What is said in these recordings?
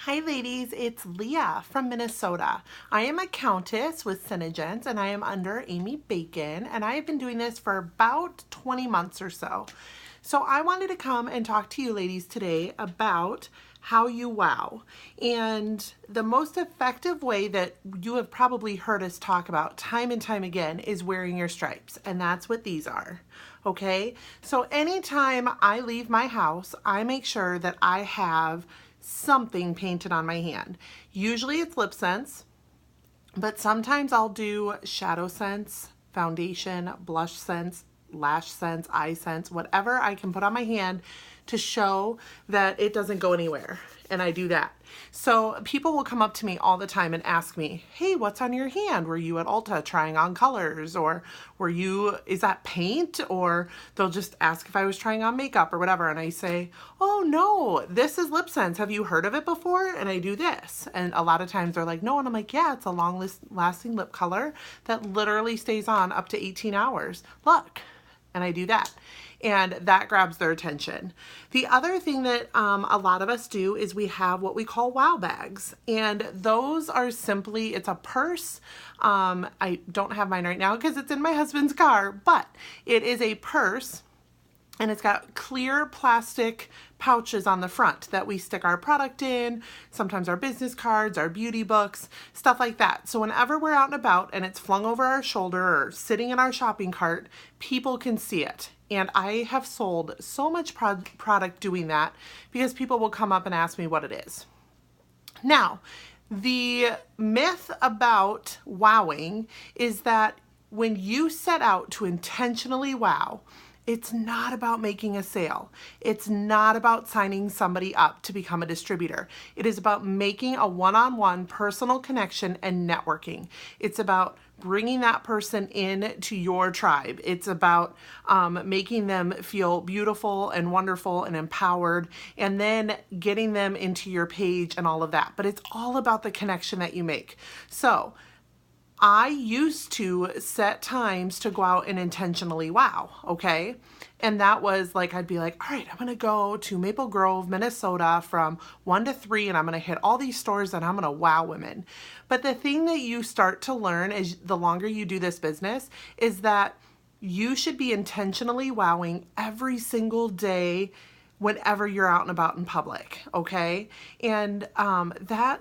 Hi ladies, it's Leah from Minnesota. I am a countess with Synergens and I am under Amy Bacon, and I have been doing this for about 20 months or so. So I wanted to come and talk to you ladies today about how you wow. And the most effective way that you have probably heard us talk about time and time again is wearing your stripes, and that's what these are. Okay, so anytime I leave my house, I make sure that I have something painted on my hand. Usually it's lip sense, but sometimes I'll do shadow sense, foundation, blush sense, lash sense, eye sense, whatever I can put on my hand to show that it doesn't go anywhere. And I do that. So people will come up to me all the time and ask me, hey, what's on your hand? Were you at Ulta trying on colors? Or is that paint? Or they'll just ask if I was trying on makeup or whatever. And I say, oh no, this is lip sense. Have you heard of it before? And I do this. And a lot of times they're like, no. And I'm like, yeah, it's a long lasting lip color that literally stays on up to 18 hours. Look. And I do that. And that grabs their attention. The other thing that a lot of us do is we have what we call wow bags. And those are simply, it's a purse. I don't have mine right now because it's in my husband's car, but it is a purse. And it's got clear plastic pouches on the front that we stick our product in, sometimes our business cards, our beauty books, stuff like that. So whenever we're out and about and it's flung over our shoulder or sitting in our shopping cart, people can see it. And I have sold so much product doing that because people will come up and ask me what it is. Now, the myth about wowing is that when you set out to intentionally wow, it's not about making a sale. It's not about signing somebody up to become a distributor. It is about making a one-on-one personal connection and networking. It's about bringing that person in to your tribe. It's about making them feel beautiful and wonderful and empowered, and then getting them into your page and all of that. But it's all about the connection that you make. So I used to set times to go out and intentionally wow, okay? And that was like, I'd be like, all right, I'm gonna go to Maple Grove, Minnesota from 1 to 3, and I'm gonna hit all these stores and I'm gonna wow women. But the thing that you start to learn as the longer you do this business is that you should be intentionally wowing every single day whenever you're out and about in public, okay? And that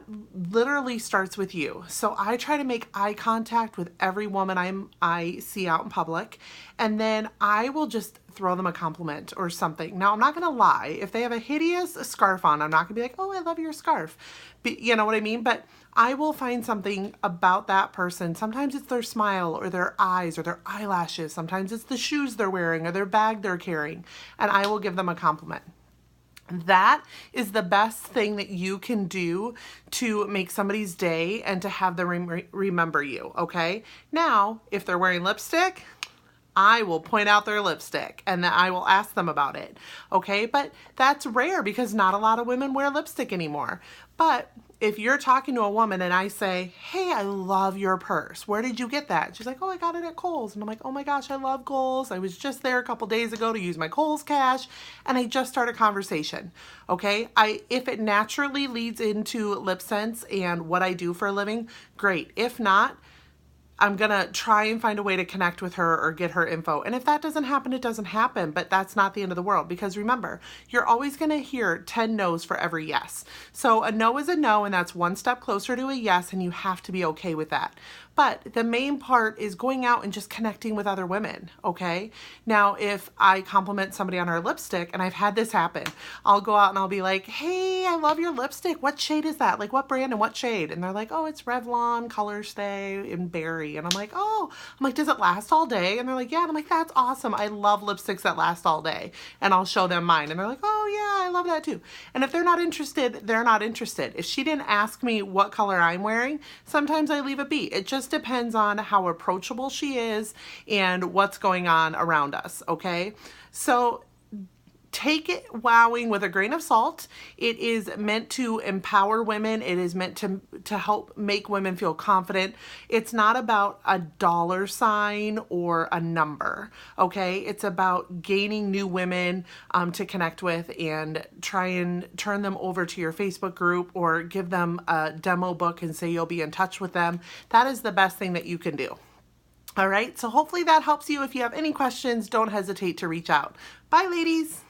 literally starts with you. So I try to make eye contact with every woman I see out in public, and then I will just throw them a compliment or something. Now, I'm not gonna lie. If they have a hideous scarf on, I'm not gonna be like, oh, I love your scarf. You know what I mean? But I will find something about that person. Sometimes it's their smile or their eyes or their eyelashes. Sometimes it's the shoes they're wearing or their bag they're carrying. And I will give them a compliment. That is the best thing that you can do to make somebody's day and to have them remember you, okay? Now, if they're wearing lipstick, I will point out their lipstick and then I will ask them about it, okay? But that's rare because not a lot of women wear lipstick anymore. But if you're talking to a woman and I say, hey, I love your purse. Where did you get that? She's like, oh, I got it at Kohl's. And I'm like, oh my gosh, I love Kohl's. I was just there a couple days ago to use my Kohl's cash and I just started a conversation, okay? If it naturally leads into lip sense and what I do for a living, great. If not, I'm gonna try and find a way to connect with her or get her info. And if that doesn't happen, it doesn't happen, but that's not the end of the world because remember, you're always gonna hear 10 no's for every yes. So a no is a no and that's one step closer to a yes and you have to be okay with that. But the main part is going out and just connecting with other women, okay? Now, if I compliment somebody on her lipstick, and I've had this happen, I'll go out and I'll be like, hey, I love your lipstick. What shade is that? Like what brand and what shade? And they're like, oh, it's Revlon, Color Stay, and Berry. And I'm like, oh, I'm like, does it last all day? And they're like, yeah. And I'm like, that's awesome. I love lipsticks that last all day. And I'll show them mine. And they're like, oh yeah, I love that too. And if they're not interested, they're not interested. If she didn't ask me what color I'm wearing, sometimes I leave it be. It just depends on how approachable she is and what's going on around us, okay? So take it wowing with a grain of salt. It is meant to empower women. It is meant to help make women feel confident. It's not about a dollar sign or a number, okay? It's about gaining new women to connect with and try and turn them over to your Facebook group or give them a demo book and say you'll be in touch with them. That is the best thing that you can do. All right, so hopefully that helps you. If you have any questions, don't hesitate to reach out. Bye, ladies.